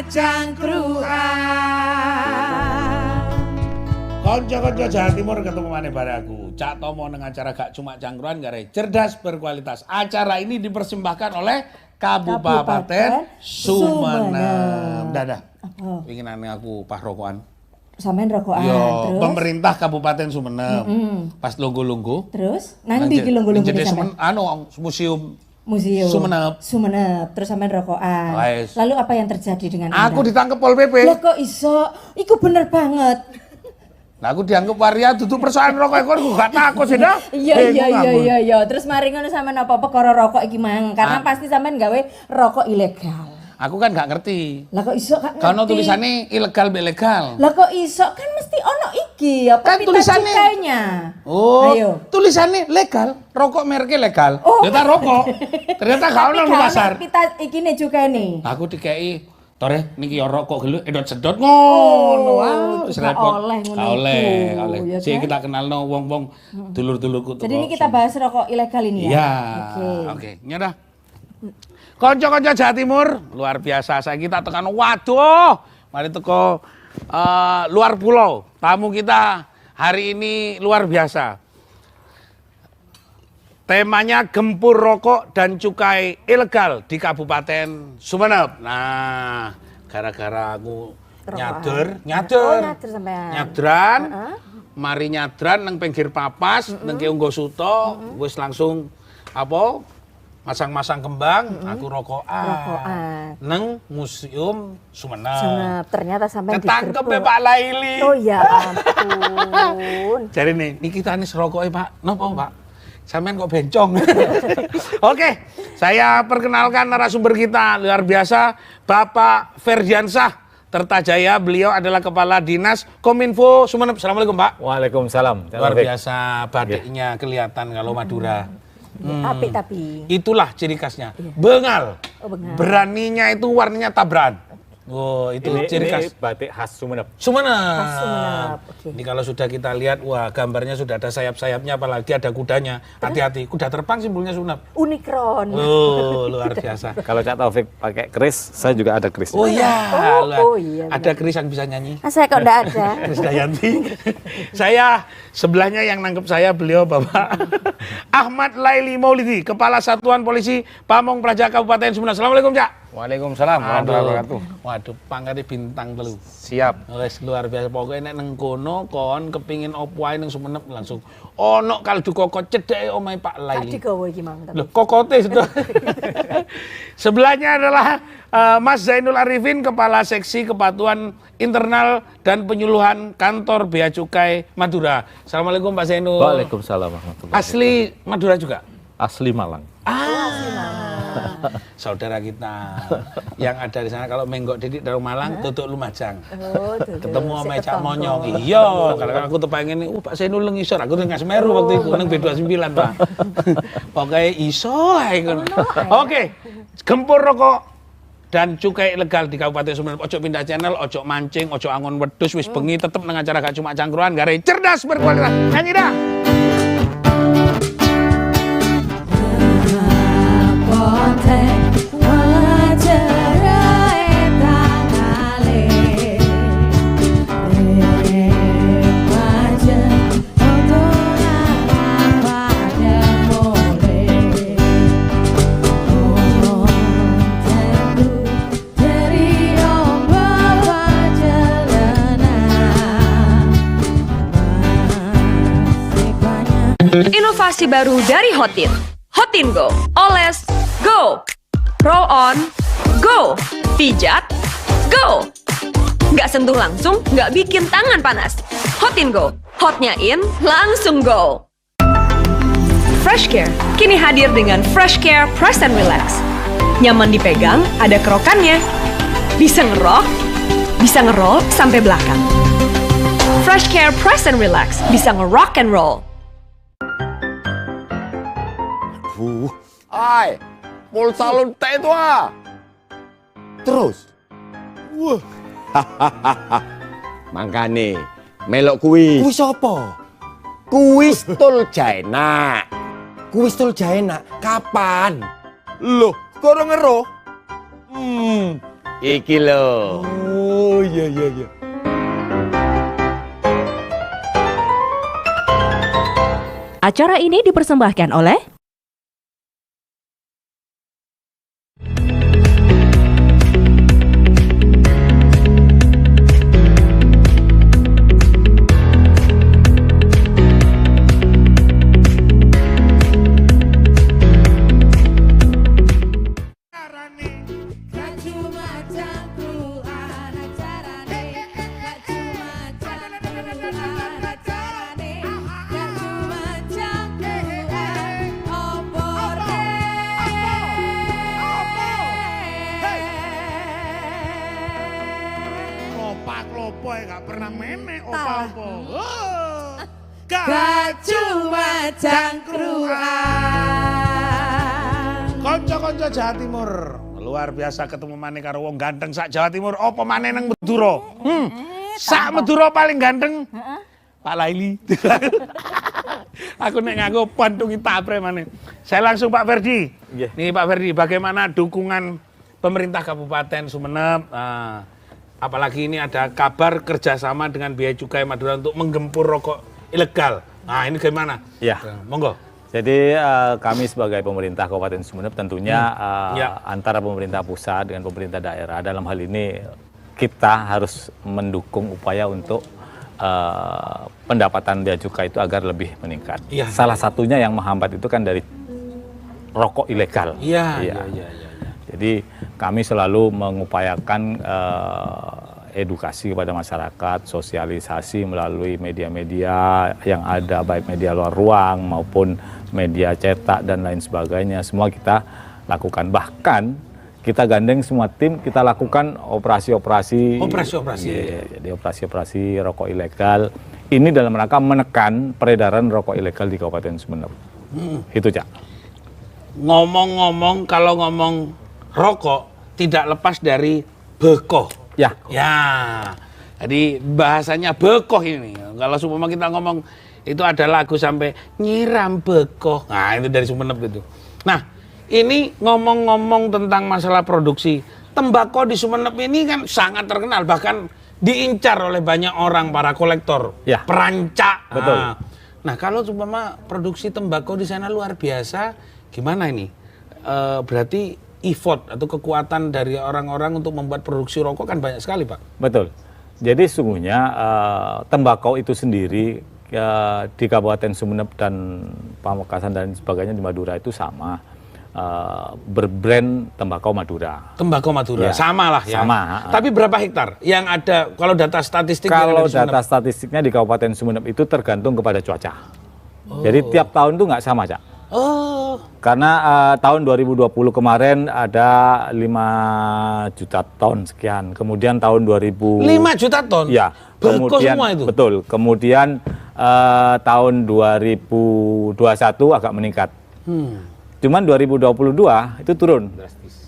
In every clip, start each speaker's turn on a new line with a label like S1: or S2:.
S1: cangkruan.
S2: Konco-konco Jawa Timur ketemu maneh bare aku. Cak Tomo nang acara gak cuma cangkruan gare cerdas berkualitas. Acara ini dipersembahkan oleh Kabupaten Sumenep. Dadah. Inginane aku pas rokokan.
S1: Sampean rokokan
S2: Yo,
S1: terus.
S2: Pemerintah Kabupaten Sumenep. Pas lungguh-lungguh.
S1: Terus nanti iki lungguh-lungguh sampean.
S2: Museum
S1: Sumenep. Terus sampean rokokan.
S2: Wais.
S1: Lalu apa yang terjadi dengan
S2: Aku
S1: Anda?
S2: ditangkep Pol PP.
S1: Lah kok iso? Iku bener banget.
S2: Nah, aku dianggap waria dudu persoalan rokok iku aku gak takut sih dah.
S1: Iya. Terus mari ngono sampean apa perkara rokok iki mang? Karena pasti sampean gawe rokok ilegal.
S2: Aku kan gak ngerti.
S1: Lah kok iso gak ngerti?
S2: Kalau tulisannya ilegal belegal.
S1: Lah kok iso? Kan mesti ono iki apa
S2: Kan
S1: pita
S2: tulisannya.
S1: cukainya.
S2: Oh,
S1: Ayo.
S2: tulisannya legal, rokok mereknya legal.
S1: Oh.
S2: Ternyata rokok. Ternyata gak ono di pasar.
S1: Pita iki ne cukaine.
S2: Aku dikei tore niki ya rokok gelu edot sedot ngono. Wis
S1: gak
S2: repot.
S1: oleh ngono
S2: Gak oleh,
S1: iku,
S2: gak oleh.
S1: ya
S2: Sik
S1: kan?
S2: kita kenalno wong-wong dulur-dulurku.
S1: Jadi ini kita bahas rokok ilegal ini ya.
S2: Iya.
S1: Oke.
S2: Oke, nyerah. Konco-konco Jawa Timur, luar biasa. Saya kita tekan waduh. Mari teko luar pulau. Tamu kita hari ini luar biasa. Temanya gempur rokok dan cukai ilegal di Kabupaten Sumenep. Nah, gara-gara aku
S1: Rokokan.
S2: nyader,
S1: nyader sampean.
S2: nyadran, mari nyadran nang pinggir papas, nang Keunggo Suto, wis langsung apa? Masang-masang kembang, aku rokokan. Nang Museum Sumenep.
S1: Sumenep. Ternyata sampean
S2: Ketangkep
S1: digerebek.
S2: ya Pak Laili.
S1: Oh ya ampun.
S2: Jadi nih, ini kita nih serokoknya Pak. Napa Pak? Sampean kok bencong. Oke, saya perkenalkan narasumber kita luar biasa, Bapak Ferdiansah Tertajaya. Beliau adalah Kepala Dinas Kominfo Sumenep. Assalamualaikum Pak.
S3: Waalaikumsalam.
S2: Luar biasa batiknya kelihatan kalau Madura.
S1: Tapi.
S2: Itulah ciri khasnya. Bengal.
S1: Oh, bengal.
S2: Beraninya itu warnanya tabrakan. Oh, itu ciri khas.
S3: Ini batik khas Sumenep.
S2: Sumenep.
S1: Khas Sumenep, oke.
S2: Ini kalau sudah kita lihat, wah gambarnya sudah ada sayap-sayapnya, apalagi ada kudanya. Hati-hati, kuda terbang simbolnya Sumenep.
S1: Unikron.
S2: Oh, luar biasa.
S3: Kalau Cak Taufik pakai keris, saya juga ada keris.
S2: Oh iya,
S1: iya,
S2: ada Kris yang bisa nyanyi.
S1: Saya kok enggak ada.
S2: Kris Dayanti. Saya sebelahnya yang nangkep saya beliau Bapak Ahmad Laili Maulidi, Kepala Satuan Polisi Pamong Praja Kabupaten Sumenep. Assalamualaikum Cak.
S3: Waalaikumsalam warahmatullahi wabarakatuh.
S2: Waduh, pangkatnya bintang telu.
S3: Siap.
S2: Wes luar biasa. Pokoknya nek nang kono kon kepingin opo ae nang Sumenep langsung ono kaldu kokot cedheke omahe Pak
S1: Tak
S2: Laili.
S1: digawe iki mang.
S2: Loh, kokote sudah. Sebelahnya adalah Mas Zainul Arifin, Kepala Seksi Kepatuhan Internal dan Penyuluhan Kantor Bea Cukai Madura. Assalamualaikum Pak Zainul.
S3: Waalaikumsalam warahmatullahi
S2: Asli Madura juga?
S3: Asli Malang.
S2: Saudara kita yang ada di sana kalau menggok Didik dari Malang, tutuk Lumajang.
S1: Oh,
S2: Ketemu sama Cak Monyong. Iya, kalau aku tuh pengen ini, Pak Zainul nang isor, aku nang Semeru waktu itu nang B29, Pak. Pokoknya iso ae ngono. Oke. Gempur rokok dan cukai ilegal di Kabupaten Sumenep. Ojo pindah channel, ojo mancing, ojo angon wedhus, wis bengi tetep nang acara gak cuma cangkruan, gare cerdas berkualitas. Nyanyi dah.
S4: Inovasi baru dari Hotin. Hotin Go. Oles, go. Roll on, go. Pijat, go. Nggak sentuh langsung, nggak bikin tangan panas. Hotin Go. Hotnya in, langsung go. Fresh Care kini hadir dengan Fresh Care Press and Relax. Nyaman dipegang, ada kerokannya. Bisa ngerok, bisa ngeroll sampai belakang. Fresh Care Press and Relax bisa ngerock and roll.
S5: Ai, pulsa lontek itu ah. Terus. Wah. Mangkane melok kuis. Kuis apa? Kuis Tul Jaena. Kuis Tul Jaena kapan? Loh, gorong ero. Iki lho.
S2: Oh iya.
S6: Acara ini dipersembahkan oleh
S2: Klopo gak pernah menek opo-opo.
S1: Gak cuma cangkruan.
S2: Konco-konco Jawa Timur. Luar biasa ketemu maneh karo wong ganteng sak Jawa Timur. Apa maneh nang Madura? Sak Madura paling ganteng. Pak Laili. Aku nek nganggo pantungi tapre maneh. Saya langsung Pak Ferdi.
S3: Nggih.
S2: Nih Pak Ferdi, bagaimana dukungan pemerintah Kabupaten Sumeneb? Apalagi ini ada kabar kerjasama dengan Bea Cukai Madura untuk menggempur rokok ilegal. Nah ini gimana?
S3: Ya.
S2: Monggo.
S3: Jadi kami sebagai pemerintah Kabupaten Sumeneb tentunya
S2: Ya.
S3: antara pemerintah pusat dengan pemerintah daerah dalam hal ini kita harus mendukung upaya untuk pendapatan bea cukai itu agar lebih meningkat.
S2: Ya.
S3: Salah satunya yang menghambat itu kan dari rokok ilegal.
S2: Iya.
S3: Jadi kami selalu mengupayakan edukasi kepada masyarakat, sosialisasi melalui media-media yang ada, baik media luar ruang maupun media cetak dan lain sebagainya. Semua kita lakukan. Bahkan kita gandeng semua tim, kita lakukan operasi-operasi.
S2: Operasi-operasi.
S3: Iya, jadi operasi-operasi rokok ilegal. Ini dalam rangka menekan peredaran rokok ilegal di Kabupaten Sumeneb. Itu, Cak.
S2: Ngomong-ngomong, kalau ngomong rokok tidak lepas dari bekoh.
S3: Ya.
S2: Jadi bahasanya bekoh ini. Kalau seumpama kita ngomong itu ada lagu sampai nyiram bekoh. Nah itu dari Sumeneb itu. Nah ini ngomong-ngomong tentang masalah produksi tembakau di Sumeneb ini kan sangat terkenal, bahkan diincar oleh banyak orang, para kolektor,
S3: Ya.
S2: perancak.
S3: Betul.
S2: Nah kalau seumpama produksi tembakau di sana luar biasa, gimana ini? Berarti effort atau kekuatan dari orang-orang untuk membuat produksi rokok kan banyak sekali, Pak.
S3: Betul. Jadi sesungguhnya tembakau itu sendiri di Kabupaten Sumeneb dan Pamekasan dan sebagainya di Madura itu sama, berbrand tembakau Madura.
S2: Tembakau Madura,
S3: Ya,
S2: sama lah ya.
S3: sama.
S2: Tapi berapa hektar yang ada kalau data statistik? yang
S3: Kalau
S2: ada di Sumeneb?
S3: data statistiknya di Kabupaten Sumeneb itu tergantung kepada cuaca. Jadi tiap tahun itu nggak sama, Cak.
S2: Oh,
S3: Karena tahun 2020 kemarin ada 5 juta ton sekian. Kemudian tahun 2000
S2: 5 juta ton?
S3: Ya,
S2: Beko
S3: kemudian
S2: semua itu?
S3: betul. Kemudian tahun 2021 agak meningkat. Cuman 2022 itu turun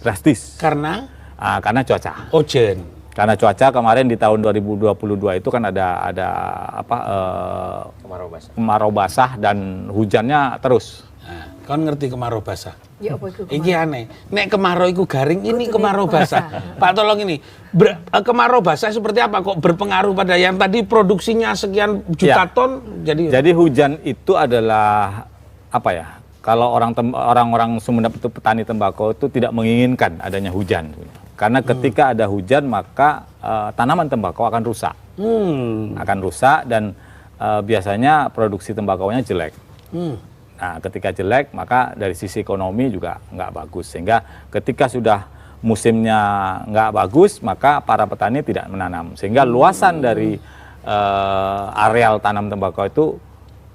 S3: drastis.
S2: Karena
S3: Karena cuaca.
S2: ojen.
S3: Karena cuaca kemarin di tahun 2022 itu kan ada kemarau basah dan hujannya terus.
S2: Nah, kan ngerti kemarau basah.
S1: Ya apa itu?
S2: Iki aneh. Nek kemarau iku garing, ini kemarau basah. Pak tolong ini. Kemarau basah seperti apa kok berpengaruh pada yang tadi produksinya sekian juta
S3: Ya.
S2: ton? Jadi
S3: hujan itu adalah apa ya? Kalau orang-orang Sumeneb itu petani tembakau itu tidak menginginkan adanya hujan. Karena ketika ada hujan maka tanaman tembakau akan rusak. Akan rusak dan biasanya produksi tembakaunya jelek. Nah, ketika jelek maka dari sisi ekonomi juga nggak bagus. Sehingga ketika sudah musimnya nggak bagus maka para petani tidak menanam. Sehingga luasan dari areal tanam tembakau itu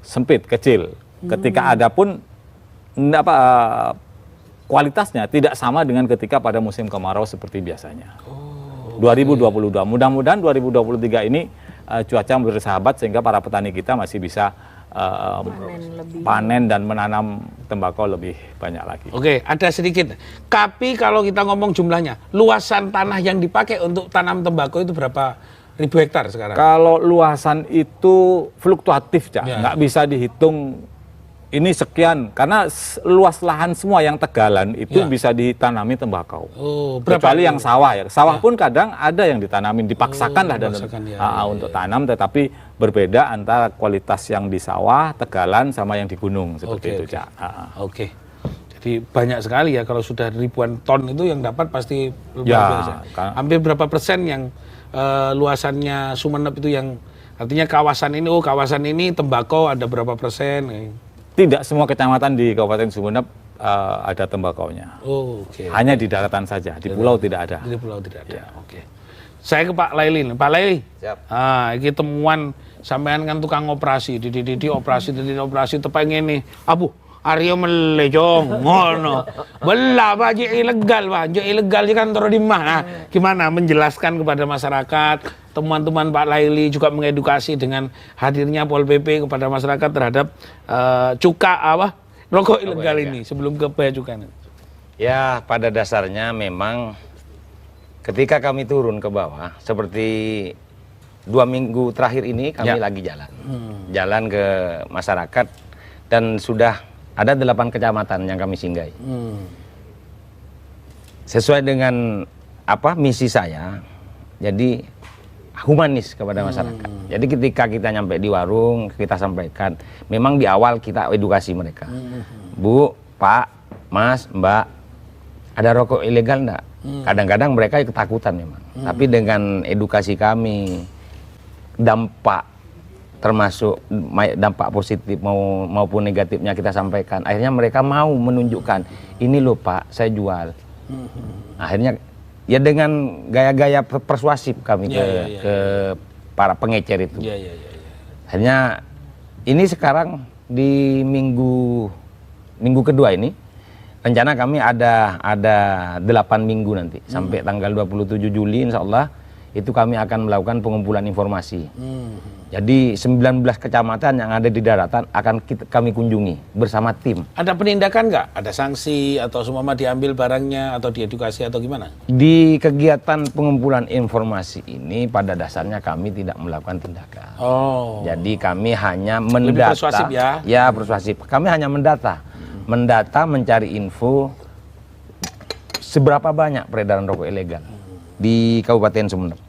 S3: sempit, kecil. Ketika ada pun kualitasnya tidak sama dengan ketika pada musim kemarau seperti biasanya. 2022. Mudah-mudahan 2023 ini cuaca bersahabat sehingga para petani kita masih bisa panen dan menanam tembakau lebih banyak lagi.
S2: Oke, ada sedikit. Tapi kalau kita ngomong jumlahnya, luasan tanah yang dipakai untuk tanam tembakau itu berapa ribu hektar sekarang?
S3: Kalau luasan itu fluktuatif, Cak.
S2: Ya.
S3: Nggak bisa dihitung ini sekian, karena luas lahan semua yang tegalan itu
S2: Ya.
S3: bisa ditanami tembakau.
S2: Oh, berapa?
S3: Kecuali yang sawah ya. Sawah pun kadang ada yang ditanamin, dipaksakan lah dan
S2: dipaksakan, ya,
S3: untuk tanam, tetapi berbeda antara kualitas yang di sawah, tegalan sama yang di gunung seperti
S2: Oke,
S3: itu,
S2: oke.
S3: Cak.
S2: Oke. Jadi banyak sekali ya kalau sudah ribuan ton itu yang dapat pasti luar
S3: Ya,
S2: biasa. Hampir berapa persen yang luasannya Sumeneb itu yang artinya kawasan ini tembakau ada berapa persen?
S3: Tidak semua kecamatan di Kabupaten Sumeneb ada tembakaunya.
S2: Oh, oke.
S3: Hanya di daratan saja, di pulau tidak ada.
S2: Di pulau tidak ada. Oke. Saya ke Pak Laili. Pak Laili.
S5: Siap.
S2: Ah, iki temuan sampean kan tukang operasi, di operasi tepeng ini. Abu, Aryo melejong, ngono. Belah Pak, ilegal Pak. Ilegal kan taruh di mana? Gimana menjelaskan kepada masyarakat, teman-teman Pak Laili juga mengedukasi dengan hadirnya Pol PP kepada masyarakat terhadap rokok ilegal ini sebelum ke bea cukai.
S5: Ya, pada dasarnya memang ketika kami turun ke bawah, seperti 2 minggu terakhir ini kami lagi jalan. Jalan ke masyarakat dan sudah ada 8 kecamatan yang kami singgahi. Sesuai dengan misi saya, jadi humanis kepada masyarakat. Jadi ketika kita nyampe di warung, kita sampaikan, memang di awal kita edukasi mereka. Bu, Pak, Mas, Mbak, ada rokok ilegal enggak? Kadang-kadang mereka ketakutan memang. Tapi dengan edukasi kami, dampak termasuk dampak positif maupun negatifnya kita sampaikan. Akhirnya mereka mau menunjukkan, ini loh Pak, saya jual. Akhirnya ya dengan gaya-gaya persuasif kami ke para pengecer itu. Akhirnya ini sekarang di minggu kedua ini rencana kami ada 8 minggu nanti sampai tanggal 27 Juli insya Allah itu kami akan melakukan pengumpulan informasi. Jadi 19 kecamatan yang ada di daratan akan kami kunjungi bersama tim.
S2: Ada penindakan nggak? Ada sanksi atau semua diambil barangnya atau diedukasi atau gimana?
S5: Di kegiatan pengumpulan informasi ini pada dasarnya kami tidak melakukan tindakan.
S2: Oh.
S5: Jadi kami hanya
S2: Lebih
S5: mendata.
S2: persuasif ya?
S5: Ya, persuasif. Kami hanya mendata. Mendata, mencari info seberapa banyak peredaran rokok ilegal di Kabupaten Sumeneb.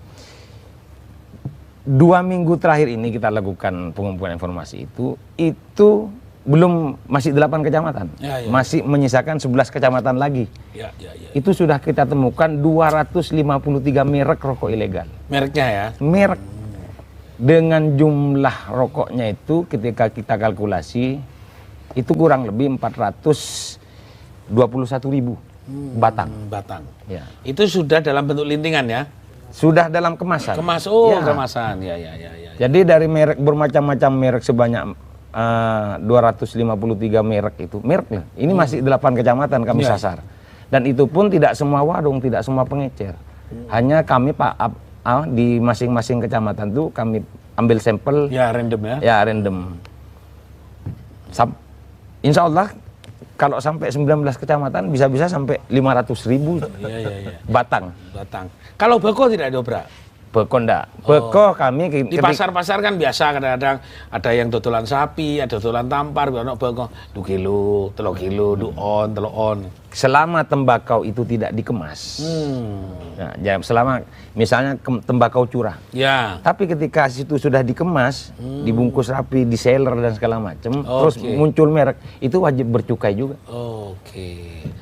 S5: 2 minggu terakhir ini kita lakukan pengumpulan informasi itu belum, masih 8 kecamatan. Masih menyisakan 11 kecamatan lagi. Itu sudah kita temukan 253 merek rokok ilegal.
S2: Mereknya ya?
S5: Merek. Dengan jumlah rokoknya itu ketika kita kalkulasi itu kurang lebih 421.000 batang.
S2: Batang.
S5: Ya.
S2: Itu sudah dalam bentuk lintingan ya?
S5: Sudah dalam kemasan.
S2: Kemasan. Ya.
S5: Jadi dari merek bermacam-macam merek sebanyak 253 merek itu. Merek lah. Ini masih 8 kecamatan kami sasar. Dan itu pun tidak semua warung, tidak semua pengecer. Hanya kami di masing-masing kecamatan itu kami ambil sampel.
S2: Ya, random ya?
S5: Ya, random. Insya Allah kalau sampai 19 kecamatan bisa-bisa sampai 500.000 batang.
S2: Kalau beko tidak diobrak?
S5: Beko enggak. Beko kami
S2: Di pasar-pasar kan biasa kadang-kadang ada yang dodolan sapi, ada dodolan tampar, ono beko 2 kilo, 3 kilo, 2 on.
S5: Selama tembakau itu tidak dikemas. Nah, ya, selama misalnya tembakau curah.
S2: Ya.
S5: Tapi ketika itu sudah dikemas, dibungkus rapi, di seller dan segala macam, terus muncul merek, itu wajib bercukai juga.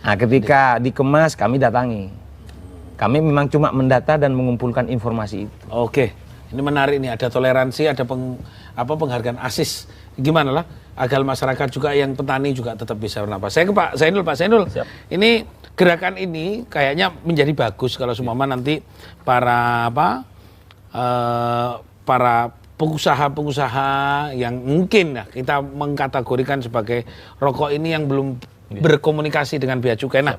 S5: Nah, ketika dikemas kami datangi. Kami memang cuma mendata dan mengumpulkan informasi itu.
S2: Oke, ini menarik nih, ada toleransi, ada penghargaan ASIS. Gimana lah, agar masyarakat juga yang petani juga tetap bisa bernapas. Saya ke Pak Zainul. Siap. Ini gerakan ini kayaknya menjadi bagus kalau semua nanti para pengusaha-pengusaha yang mungkin ya kita mengkategorikan sebagai rokok ini yang belum berkomunikasi dengan bea cukai. Nah,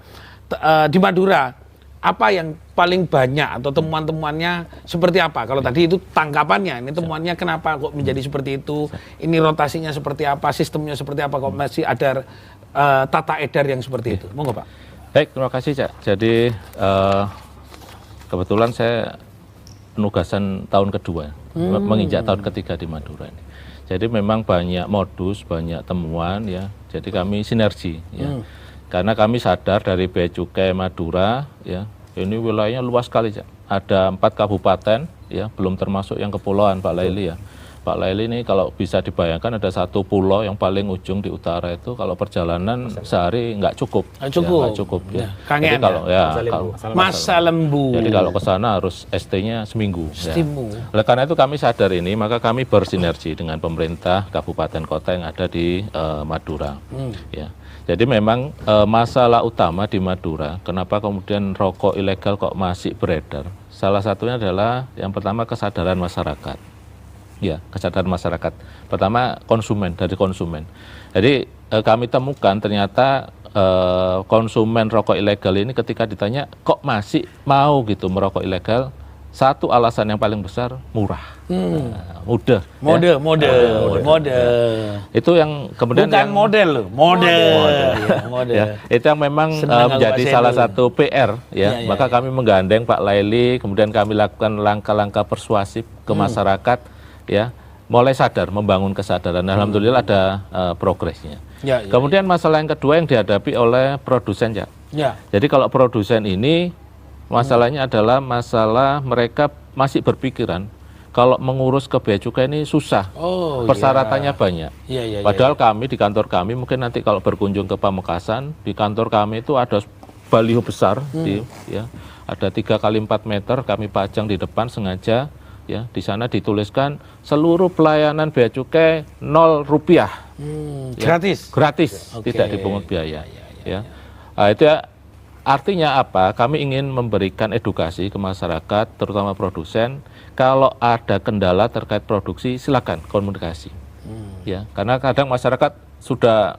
S2: di Madura apa yang paling banyak atau temuan-temuannya seperti apa? Kalau tadi itu tangkapannya, ini temuannya kenapa kok menjadi seperti itu? Ini rotasinya seperti apa? Sistemnya seperti apa? Kok masih ada tata edar yang seperti itu? Monggo Pak.
S3: Baik, terima kasih Cak. Jadi kebetulan saya penugasan tahun kedua, menginjak tahun ketiga di Madura ini.
S6: Jadi memang banyak modus, banyak temuan ya. Jadi kami sinergi ya. Karena kami sadar dari Bea Cukai Madura ya, ini wilayahnya luas sekali, Cak. Ada 4 kabupaten ya, belum termasuk yang kepulauan Pak Laili ya. Pak Laili ini kalau bisa dibayangkan ada 1 pulau yang paling ujung di utara itu kalau perjalanan sehari nggak cukup.
S2: Nggak cukup.
S6: Ya, nggak cukup ya.
S2: Kangen
S6: Jadi kalau ya
S2: Masa lembu.
S6: jadi kalau ke sana harus ST-nya seminggu. Ya.
S2: Setimu.
S6: Oleh karena itu kami sadar ini, maka kami bersinergi dengan pemerintah kabupaten kota yang ada di Madura. Ya. Jadi memang masalah utama di Madura, kenapa kemudian rokok ilegal kok masih beredar? Salah satunya adalah yang pertama kesadaran masyarakat. Ya, kesadaran masyarakat. Pertama dari konsumen. Jadi kami temukan ternyata konsumen rokok ilegal ini ketika ditanya kok masih mau gitu merokok ilegal, satu alasan yang paling besar murah, mudah.
S2: Mode.
S6: Itu yang kemudian
S2: Bukan model loh, mode.
S6: Ya, itu yang memang
S2: Senang
S6: menjadi
S2: Pak
S6: salah
S2: Senul.
S6: satu PR ya. Maka kami menggandeng Pak Laili, kemudian kami lakukan langkah-langkah persuasif ke masyarakat ya, mulai sadar, membangun kesadaran. Alhamdulillah ada progresnya.
S2: Ya.
S6: Kemudian masalah yang kedua yang dihadapi oleh produsen ya.
S2: Ya.
S6: Jadi kalau produsen ini masalahnya adalah masalah mereka masih berpikiran kalau mengurus ke Bea Cukai ini susah, persyaratannya banyak.
S2: Iya.
S6: Padahal kami di kantor kami mungkin nanti kalau berkunjung ke Pamekasan, di kantor kami itu ada baliho besar, ya, ada 3 kali 4 meter kami pajang di depan sengaja, ya, di sana dituliskan seluruh pelayanan Bea Cukai 0 rupiah, ya, gratis, tidak dipungut biaya, ya. Nah, itu ya, artinya apa? Kami ingin memberikan edukasi ke masyarakat, terutama produsen. Kalau ada kendala terkait produksi, silakan komunikasi. Ya, karena kadang masyarakat sudah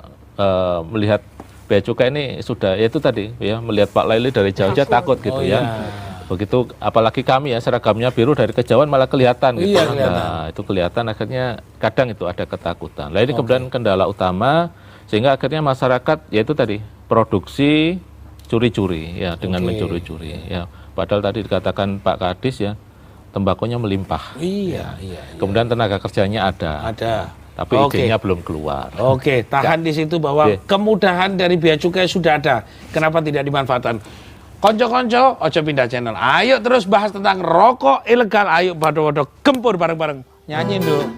S6: melihat Bea Cukai ini sudah, ya itu tadi, ya, melihat Pak Laili dari jauh aja takut gitu ya. Begitu, apalagi kami ya seragamnya biru dari kejauhan malah kelihatan gitu. Nah, itu kelihatan akhirnya kadang itu ada ketakutan. Nah, ini kemudian kendala utama sehingga akhirnya masyarakat yaitu tadi produksi curi-curi ya, dengan mencuri-curi ya. Padahal tadi dikatakan Pak Kadis ya, tembakonya melimpah.
S2: Iya.
S6: Kemudian tenaga kerjanya ada. Tapi idenya belum keluar.
S2: Oke, tahan di situ bahwa kemudahan dari Bea Cukai sudah ada. Kenapa tidak dimanfaatkan? Konco-konco, ojo pindah channel. Ayo terus bahas tentang rokok ilegal. Ayo bodo-bodo gempur bareng-bareng. Nyanyiin dong.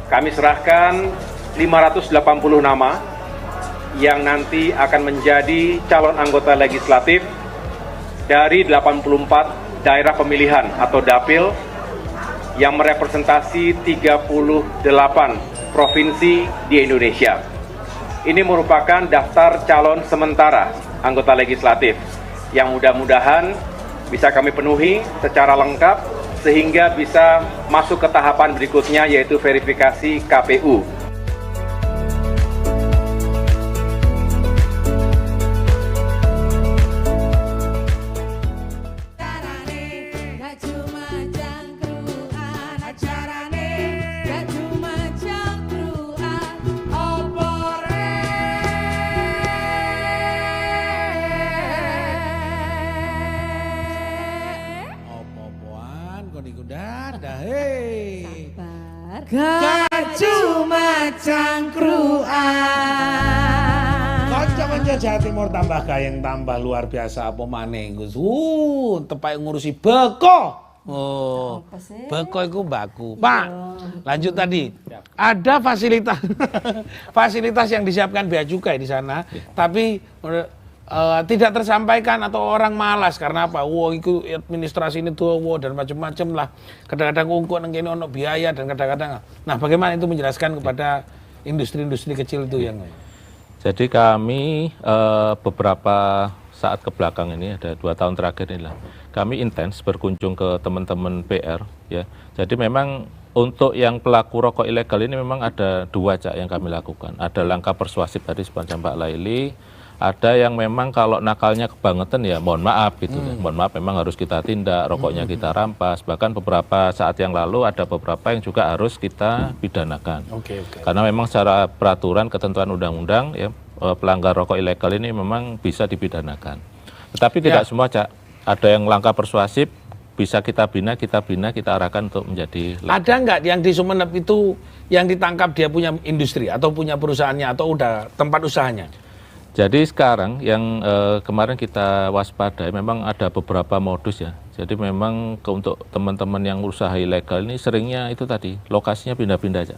S7: Kami serahkan 580 nama yang nanti akan menjadi calon anggota legislatif dari 84 daerah pemilihan atau dapil yang merepresentasi 38 provinsi di Indonesia. Ini merupakan daftar calon sementara anggota legislatif yang mudah-mudahan bisa kami penuhi secara lengkap sehingga bisa masuk ke tahapan berikutnya yaitu verifikasi KPU.
S1: Benar.
S2: Cuma cangkruan. Kanca-kanca Jawa Timur tambah gayeng tambah luar biasa apa maneh Gus. Tepak ngurusi beko. Oh,
S1: Apa sih?
S2: beko iku baku. Pak, lanjut tadi. Ada fasilitas fasilitas yang disiapkan bea cukai di sana, tapi tidak tersampaikan atau orang malas karena apa? Wah, itu administrasi ini tuh dan macam-macam lah. Kadang-kadang ungkuk nang kene ono biaya dan kadang-kadang. Nah, bagaimana itu menjelaskan kepada industri-industri kecil itu yang
S6: Jadi kami beberapa saat ke belakang ini, ada 2 tahun terakhir inilah, kami intens berkunjung ke teman-teman PR, ya. Jadi memang untuk yang pelaku rokok ilegal ini memang ada 2 Cak yang kami lakukan. Ada langkah persuasif tadi seperti Pak Laili, ada yang memang kalau nakalnya kebangetan ya mohon maaf gitu. Mohon maaf memang harus kita tindak, rokoknya kita rampas. Bahkan beberapa saat yang lalu ada beberapa yang juga harus kita pidanakan.
S2: Oke.
S6: Karena memang secara peraturan ketentuan undang-undang ya pelanggar rokok ilegal ini memang bisa dipidanakan. Tetapi tidak semua Cak. Ada yang langkah persuasif bisa kita bina, kita arahkan untuk menjadi legal.
S2: Ada nggak yang di Sumeneb itu yang ditangkap dia punya industri atau punya perusahaannya atau udah tempat usahanya?
S6: Jadi sekarang yang kemarin kita waspadai memang ada beberapa modus ya. Jadi memang untuk teman-teman yang usaha ilegal ini seringnya itu tadi lokasinya pindah-pindah aja.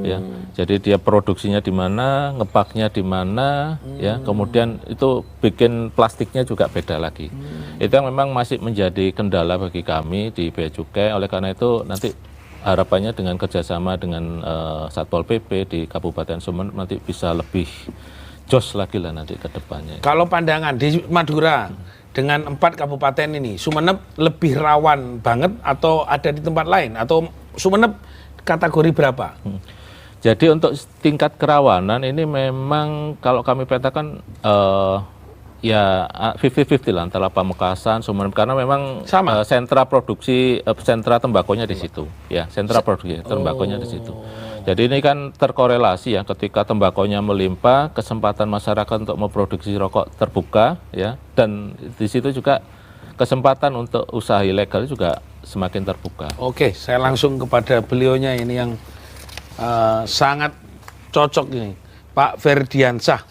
S6: Ya. Jadi dia produksinya di mana, ngepaknya di mana, ya. Kemudian itu bikin plastiknya juga beda lagi. Itu yang memang masih menjadi kendala bagi kami di Bea Cukai. Oleh karena itu nanti harapannya dengan kerjasama dengan Satpol PP di Kabupaten Sumeneb nanti bisa lebih jos lagi lah nanti ke depannya.
S2: Kalau pandangan di Madura dengan 4 kabupaten ini, Sumeneb lebih rawan banget atau ada di tempat lain? Atau Sumeneb kategori berapa?
S6: Jadi untuk tingkat kerawanan ini memang kalau kami petakan ya 50-50 lah antara Pamekasan, Sumeneb karena memang sentra produksi sentra tembakonya di situ ya, sentra produksi tembakonya di situ. Jadi ini kan terkorelasi ya, ketika tembakonya melimpah, kesempatan masyarakat untuk memproduksi rokok terbuka ya, dan di situ juga kesempatan untuk usaha ilegal juga semakin terbuka.
S2: Oke, saya langsung kepada beliaunya ini yang sangat cocok ini, Pak Ferdiansah.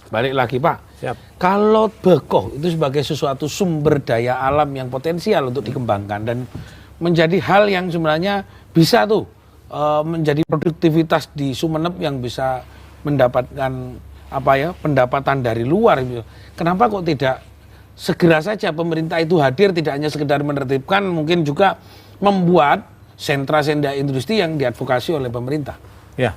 S2: Balik lagi Pak.
S3: Siap.
S2: Kalau beko itu sebagai sesuatu sumber daya alam yang potensial untuk dikembangkan dan menjadi hal yang sebenarnya bisa tuh menjadi produktivitas di Sumeneb yang bisa mendapatkan apa ya pendapatan dari luar. Kenapa kok tidak segera saja pemerintah itu hadir, tidak hanya sekedar menertibkan, mungkin juga membuat sentra-sentra industri yang diadvokasi oleh pemerintah?
S3: Ya,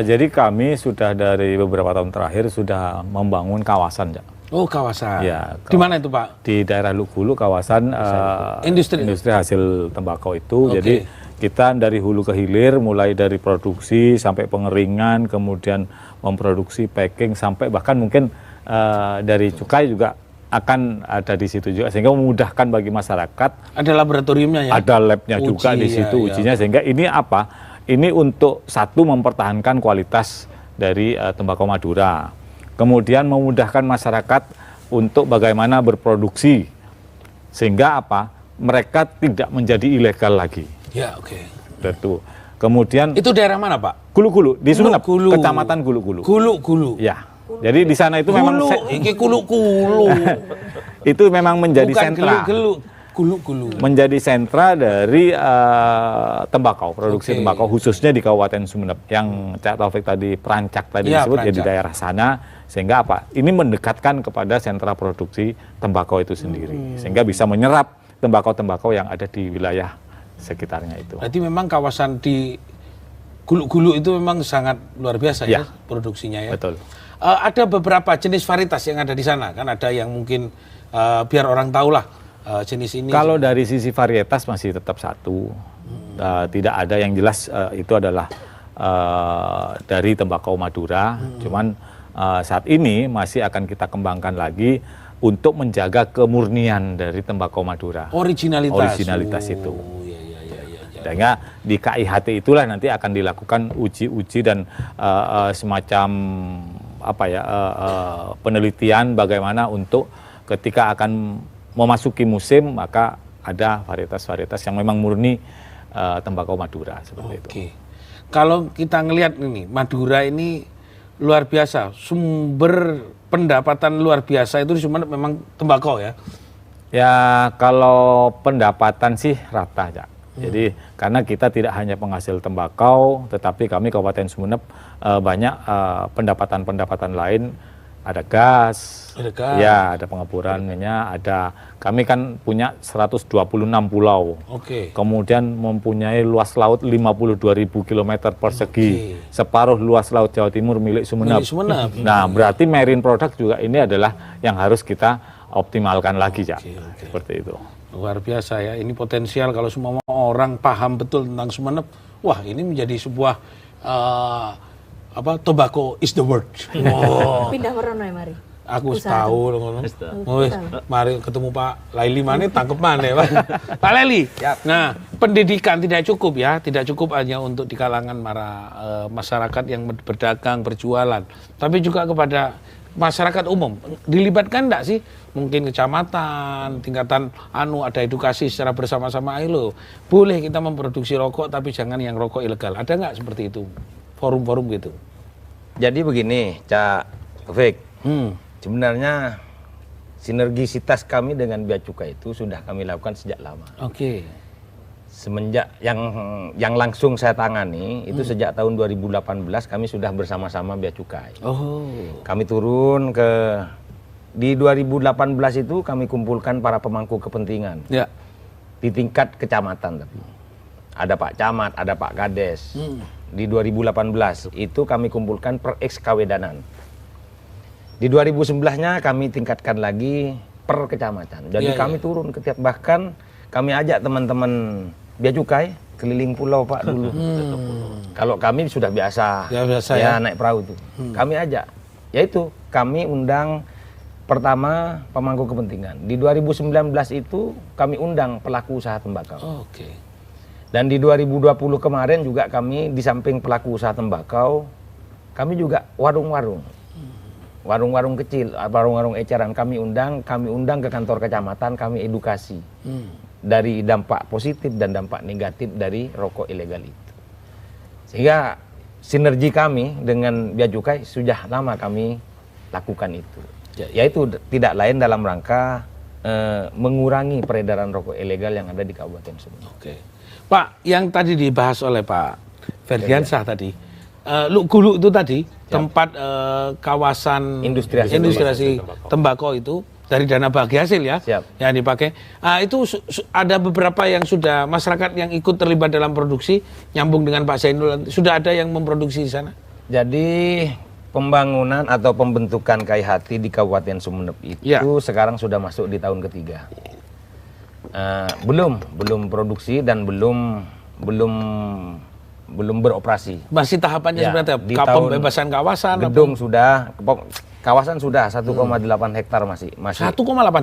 S3: jadi kami sudah dari beberapa tahun terakhir sudah membangun kawasan, Cak.
S2: Oh, kawasan.
S3: Ya,
S2: di mana itu Pak?
S3: Di daerah Lukulu, kawasan industri hasil tembakau itu.
S2: Oke.
S3: Jadi kita dari hulu ke hilir, mulai dari produksi sampai pengeringan, kemudian memproduksi, packing, sampai bahkan mungkin dari cukai juga akan ada di situ juga, sehingga memudahkan bagi masyarakat.
S2: Ada laboratoriumnya ya?
S3: Ada labnya juga di situ ujinya, sehingga ini apa? Ini untuk satu mempertahankan kualitas dari tembakau Madura, kemudian memudahkan masyarakat untuk bagaimana berproduksi, sehingga apa? Mereka tidak menjadi ilegal lagi.
S2: Ya, oke.
S3: Betul. Kemudian
S2: itu daerah mana Pak?
S3: Gulu-Gulu di Sumeneb,
S2: Gulu.
S3: Kecamatan Gulu-Gulu.
S2: Gulu-Gulu.
S3: Ya. Jadi di sana itu memang
S2: iki Gulu-Gulu.
S3: itu memang menjadi
S2: bukan
S3: sentra.
S2: Gulu-Gulu.
S3: Menjadi sentra dari tembakau, produksi tembakau khususnya di Kabupaten Sumeneb yang Cak Taufik tadi perancak tadi disebut ya di daerah sana, sehingga apa? Ini mendekatkan kepada sentra produksi tembakau itu sendiri, sehingga bisa menyerap tembakau-tembakau yang ada di wilayah sekitarnya itu.
S2: Berarti memang kawasan di Gulu-Gulu itu memang sangat luar biasa ya produksinya ya.
S3: Betul.
S2: Ada beberapa jenis varietas yang ada di sana, kan ada yang mungkin biar orang tahu lah jenis ini.
S3: Kalau dari sisi varietas masih tetap satu, tidak ada yang jelas itu adalah dari tembakau Madura. Cuman saat ini masih akan kita kembangkan lagi untuk menjaga kemurnian dari tembakau Madura. Originalitas itu. Sehingga di KIHT itulah nanti akan dilakukan uji-uji dan semacam penelitian bagaimana untuk ketika akan memasuki musim maka ada varietas-varietas yang memang murni tembakau Madura seperti itu.
S2: Kalau kita ngelihat ini, Madura ini luar biasa, sumber pendapatan luar biasa itu di Sumeneb memang tembakau ya.
S3: Ya kalau pendapatan sih rata ya. Jadi karena kita tidak hanya penghasil tembakau, tetapi kami Kabupaten Sumeneb banyak pendapatan-pendapatan lain. Ada gas, ya ada pengeburan minyak, ada kami kan punya 126 pulau.
S2: Oke.
S3: Kemudian mempunyai luas laut 52.000 km persegi. Separuh luas laut Jawa Timur milik Sumeneb.
S2: Milik Sumeneb.
S3: Nah, berarti marine product juga ini adalah yang harus kita optimalkan lagi, Cak. Seperti itu.
S2: Luar biasa ya, ini potensial kalau semua orang paham betul tentang Sumeneb. Wah, ini menjadi sebuah tobacco is the word. Wow.
S1: Pindah merono ya mari.
S2: Aku tahu ngono. Mari ketemu Pak Laili mana tangkep mana Pak. Pak Laili. Nah, pendidikan tidak cukup ya, tidak cukup hanya untuk di kalangan para masyarakat yang berdagang, berjualan, tapi juga kepada masyarakat umum. Dilibatkan enggak sih? Mungkin kecamatan, tingkatan ada edukasi secara bersama-sama, ayo loh. Boleh kita memproduksi rokok tapi jangan yang rokok ilegal. Ada nggak seperti itu? Forum-forum gitu.
S5: Jadi begini, Cak Taufik. Sebenarnya sinergisitas kami dengan Bea Cukai itu sudah kami lakukan sejak lama.
S2: Oke.
S5: Semenjak yang langsung saya tangani itu sejak tahun 2018 kami sudah bersama-sama Bea Cukai.
S2: Oh.
S5: Kami turun di 2018 itu kami kumpulkan para pemangku kepentingan.
S2: Ya.
S5: Di tingkat kecamatan tapi. Ada Pak Camat, ada Pak Kades. Di 2018 itu kami kumpulkan per ex-kawedanan. Di 2011-nya kami tingkatkan lagi per kecamatan. Jadi kami turun ke tiap, bahkan kami ajak teman-teman Bea Cukai keliling pulau Pak dulu. Kalau kami sudah biasa, ya naik perahu tuh. Kami ajak, yaitu kami undang pertama pemangku kepentingan. Di 2019 itu kami undang pelaku usaha tembakau.
S2: Oke.
S5: Dan di 2020 kemarin juga kami di samping pelaku usaha tembakau, kami juga warung-warung. Warung-warung kecil, warung-warung eceran kami undang ke kantor kecamatan, kami edukasi dari dampak positif dan dampak negatif dari rokok ilegal itu. Sehingga sinergi kami dengan Bea Cukai sudah lama kami lakukan itu. Yaitu tidak lain dalam rangka mengurangi peredaran rokok ilegal yang ada di Kabupaten Sumeneb.
S2: Oke. Pak, yang tadi dibahas oleh Pak Ferdiansyah tadi, Luk-Guluk itu tadi tempat kawasan industri tembakau itu dari dana bagi hasil ya.
S5: Siap.
S2: Yang dipakai. Itu ada beberapa yang sudah masyarakat yang ikut terlibat dalam produksi, nyambung dengan Pak Zainul, sudah ada yang memproduksi di sana.
S5: Jadi pembangunan atau pembentukan KIHT di Kabupaten Sumeneb itu sekarang sudah masuk di tahun ketiga. Belum produksi dan belum beroperasi.
S2: Masih tahapannya seperti apa? Pembebasan kawasan?
S5: Gedung sudah, kawasan sudah 1,8 hektar masih.
S2: 1,8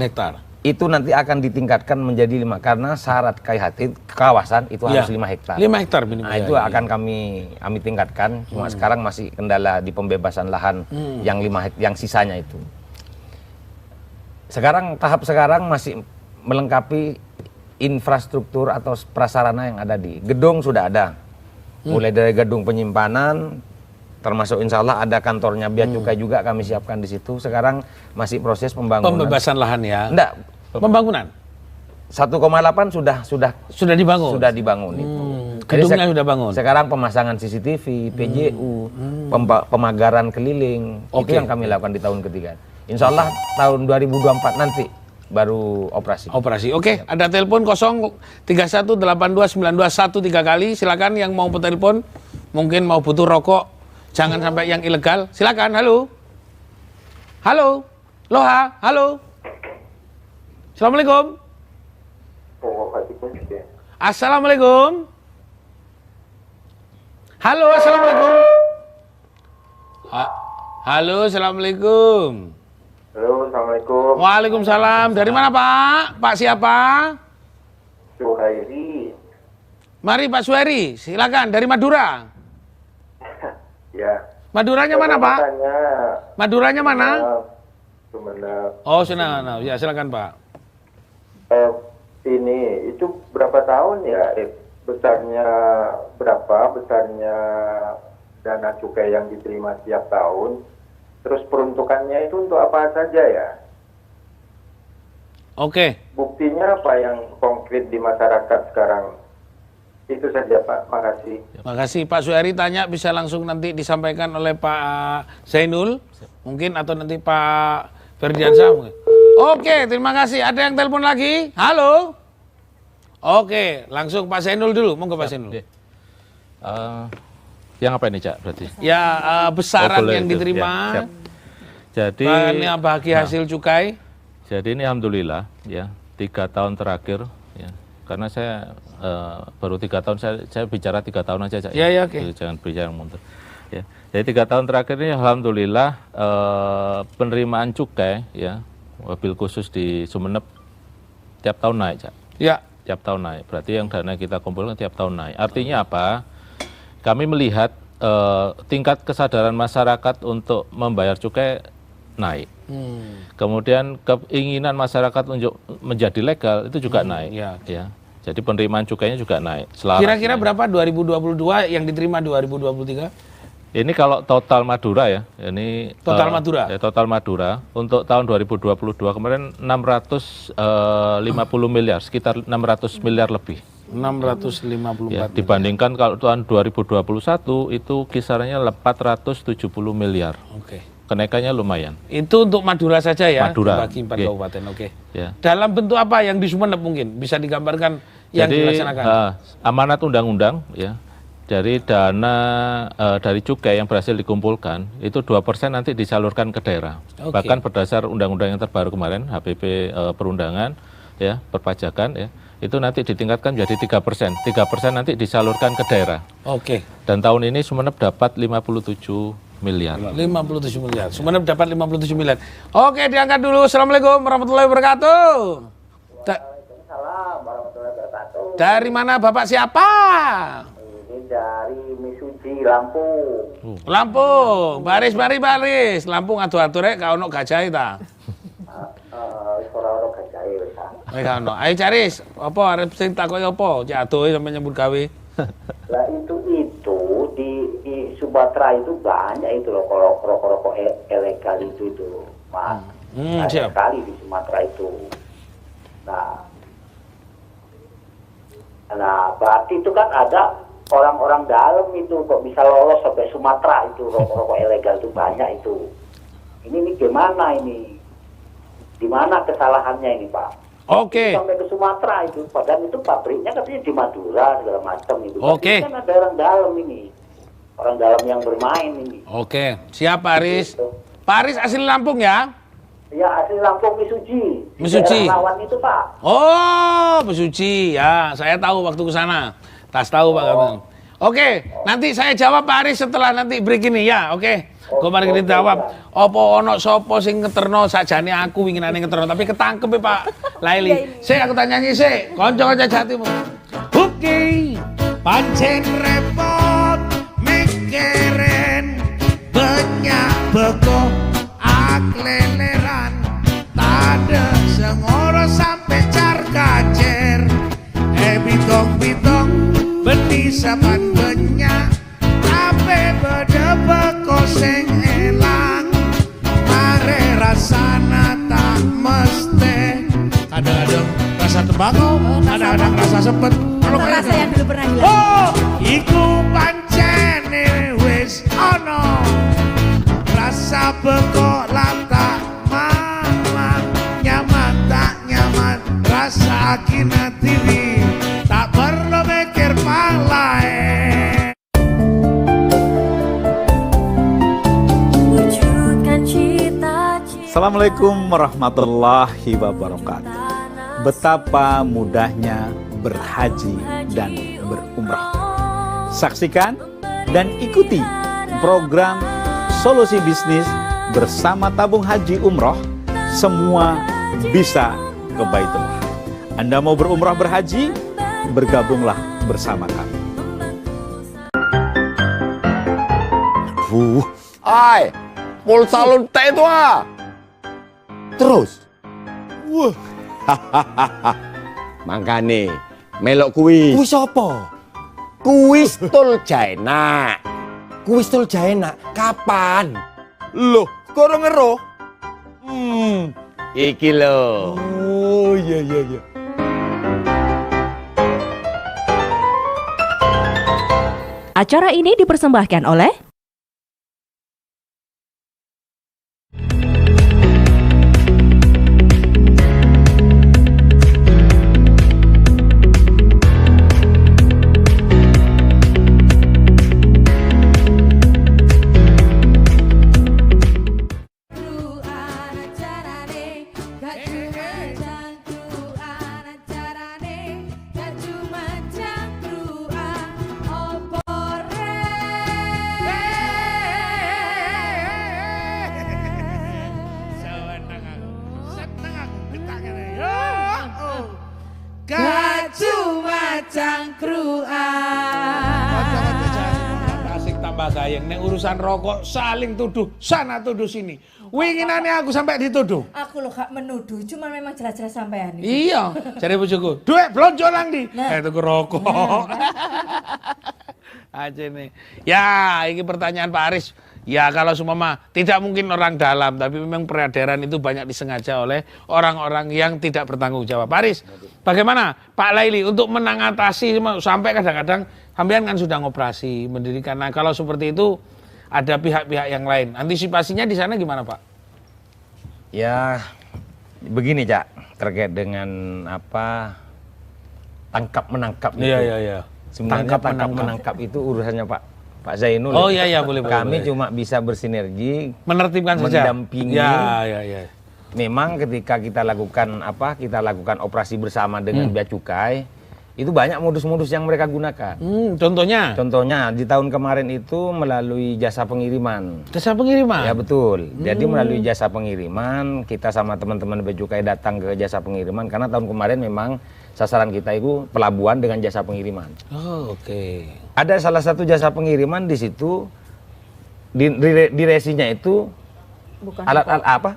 S2: hektar?
S5: Itu nanti akan ditingkatkan menjadi 5 karena syarat KIHT kawasan itu harus 5 hektar.
S2: 5 hektar minimal.
S5: Nah, itu akan kami tingkatkan. Cuma sekarang masih kendala di pembebasan lahan yang sisanya itu. Tahap sekarang masih melengkapi infrastruktur atau prasarana yang ada di gedung sudah ada. Mulai dari gedung penyimpanan, termasuk insya Allah ada kantornya Bea Cukai juga kami siapkan di situ. Sekarang masih proses pembangunan.
S2: Pembebasan lahan ya?
S5: Enggak.
S2: Pembangunan?
S5: 1,8 sudah dibangun. Sudah dibangun itu.
S2: Gedungnya sudah bangun.
S5: Sekarang pemasangan CCTV, PJU, pemagaran keliling, itu yang kami lakukan di tahun ketiga. Insya Allah tahun 2024 nanti baru operasi.
S2: Oke, ada telepon 031829291 3 kali. Silakan yang mau telepon, mungkin mau butuh rokok, jangan sampai yang ilegal. Silakan. Halo. Loha. Halo. Assalamualaikum. Assalamualaikum. Halo, assalamualaikum. Halo, assalamualaikum.
S8: Halo, assalamualaikum.
S2: Waalaikumsalam. Dari mana Pak? Pak siapa?
S8: Suhairi.
S2: Mari Pak Suhairi, silakan. Dari Madura.
S8: Ya.
S2: Maduranya mana Pak? Maduranya mana?
S8: Sumeneb.
S2: Oh, Sumeneb. Ya, silakan Pak.
S8: Ini itu berapa tahun ya, besarnya berapa, besarnya dana cukai yang diterima tiap tahun, terus peruntukannya itu untuk apa saja ya?
S2: Oke.
S8: Buktinya apa yang konkret di masyarakat sekarang? Itu saja Pak, makasih.
S2: Makasih Pak Suheri tanya bisa langsung nanti disampaikan oleh Pak Zainul mungkin atau nanti Pak Ferdiansyah mungkin. Oke, terima kasih. Ada yang telepon lagi? Halo. Oke, langsung Pak Zainul dulu. Monggo Pak Zainul.
S6: Yang apa ini Cak berarti?
S2: Ya besaran
S6: boleh
S2: yang
S6: itu.
S2: diterima.
S6: Ya, siap. Jadi
S2: Bahannya bagi hasil cukai.
S6: Jadi ini alhamdulillah ya 3 tahun terakhir ya karena saya baru 3 tahun saya bicara 3 tahun aja Cak.
S2: Ya, oke.
S6: Jadi jangan bicara mundur. Ya. Jadi 3 tahun terakhir ini alhamdulillah penerimaan cukai ya mobil khusus di Sumeneb tiap tahun naik Cak.
S2: Ya.
S6: Tiap tahun naik. Berarti yang dana kita kumpulkan tiap tahun naik. Artinya apa? Kami melihat tingkat kesadaran masyarakat untuk membayar cukai naik. Kemudian keinginan masyarakat untuk menjadi legal itu juga naik. Ya. Jadi penerimaan cukainya juga naik.
S2: Kira-kira berapa 2022 yang diterima 2023?
S6: Ini kalau total Madura ya. Ini
S2: Total Madura?
S6: Ya, total Madura. Untuk tahun 2022 kemarin 650 miliar, sekitar 600 miliar lebih.
S2: 654
S6: Ya, dibandingkan kalau tahun 2021 itu kisarannya 470 miliar.
S2: Oke.
S6: Kenaikannya lumayan.
S2: Itu untuk Madura saja ya?
S6: Madura.
S2: Bagi 4
S6: Oke.
S2: kabupaten, oke.
S6: Ya.
S2: Dalam bentuk apa yang di Sumeneb mungkin? Bisa digambarkan yang
S6: Jadi
S2: dilaksanakan?
S6: amanat undang-undang ya. Dari dana dari cukai yang berhasil dikumpulkan itu 2% nanti disalurkan ke daerah.
S2: Oke.
S6: Bahkan berdasar undang-undang yang terbaru kemarin HPP perundangan ya perpajakan ya itu nanti ditingkatkan menjadi 3%. 3% nanti disalurkan ke daerah.
S2: Oke.
S6: Dan tahun ini Sumeneb dapat 57 miliar.
S2: 57 miliar. Sumeneb dapat 57 miliar. Oke, diangkat dulu. Assalamualaikum warahmatullahi wabarakatuh.
S8: Waalaikumsalam warahmatullahi wabarakatuh.
S2: Dari mana Bapak siapa?
S8: Ini dari Misuji, Lampung.
S2: Lampung. Baris. Lampung adu-adu rek ka ono gajahe ta.
S8: Ora-ora gajahe wis.
S2: Gak ono. Ayo Caris, apa arep sing takoki apa? Cek adohe sampe nyebut gawe.
S8: Lah itu di Sumatera itu banyak itu loh kalau rokok-rokok ilegal itu Mas. Banyak
S2: siap.
S8: sekali di Sumatera itu. Nah berarti itu kan ada orang-orang dalam itu kok bisa lolos sampai Sumatera itu rokok-rokok ilegal itu banyak itu. Ini gimana ini? Di mana kesalahannya ini Pak?
S2: Oke.
S8: Sampai ke Sumatera itu, padahal itu pabriknya katanya di Madura segala macam itu.
S2: Oke.
S8: Tapi kan ada orang dalam ini, orang dalam yang bermain ini.
S2: Oke, siap Pak Aris.
S8: Gitu.
S2: Pak Aris asli Lampung ya?
S8: Ya asli Lampung Misuji.
S2: Misuji.
S8: Daerah Lawan itu Pak.
S2: Oh, Besuci. Ya, saya tahu waktu ke sana. Tas tahu Pak Gamal. Oke, nanti saya jawab Pak Aris setelah nanti break ini ya. Oke. Gue mari kita jawab. Opo ono sopo sing ngeterno sakjane aku winginane ngeterno tapi ketangkep ya Pak Laili. Saya aku tanya nyanyi sih. Konco-konco jatimu. Oke. Pancen repot mikirin banyak beko akleleran tade sengoro sampai car kacer bitong-bitong beti saban banyak ape beda beko sing elang mare rasana tak mesti kadang-kadang rasa tembakau kadang-kadang rasa sepet
S1: Atau rasa yang dulu pernah hilang.
S2: oh iku pancene wis ono rasa beko lata mamang nyaman tak nyaman rasa kinatiri tak perlu mikir palae.
S3: Assalamualaikum warahmatullahi wabarakatuh. Betapa mudahnya berhaji dan berumrah. Saksikan dan ikuti program Solusi Bisnis bersama Tabung Haji Umroh. Semua bisa ke Baitullah. Anda mau berumrah berhaji? Bergabunglah bersama kami.
S9: Ai, pulsa lontek itu Terus. Wah. Makane melok kuwi.
S10: Kuwi sapa?
S9: Kuis Tul Jaena. Kuis Tul Jaena kapan? Loh, kurang ngeroh? Iki lho. Oh, iya.
S10: Acara ini dipersembahkan oleh
S2: Tambah gayeng ning urusan rokok saling tuduh sana tuduh sini. Winginane aku sampai dituduh.
S1: Aku loh gak menuduh, cuma memang jelas-jelas sampean.
S2: Iya, jare bojoku. Duit blonjo nang ndi? Tuku rokok. Aja nih. Ya, ini pertanyaan Pak Aris. Ya kalau seumpama tidak mungkin orang dalam, tapi memang peredaran itu banyak disengaja oleh orang-orang yang tidak bertanggung jawab. Pak Aris, bagaimana Pak Laili untuk mengatasi sampai kadang-kadang sampean kan sudah ngoperasi mendirikan. Nah kalau seperti itu ada pihak-pihak yang lain. Antisipasinya di sana gimana Pak?
S5: Ya begini Cak, terkait dengan apa tangkap menangkap itu.
S2: Iya.
S5: Sebenarnya tangkap menangkap itu urusannya Pak Zainul.
S2: Oh iya boleh.
S5: Kami cuma bisa bersinergi,
S2: menertibkan saja,
S5: mendampingi.
S2: Ya.
S5: Memang ketika kita lakukan operasi bersama dengan Bea Cukai, itu banyak modus-modus yang mereka gunakan.
S2: Contohnya?
S5: Contohnya di tahun kemarin itu melalui jasa pengiriman.
S2: Jasa pengiriman?
S5: Ya betul. Jadi melalui jasa pengiriman, kita sama teman-teman Bea Cukai datang ke jasa pengiriman karena tahun kemarin memang sasaran kita itu pelabuhan dengan jasa pengiriman.
S2: Oh, oke.
S5: Ada salah satu jasa pengiriman di situ di resinya itu alat-alat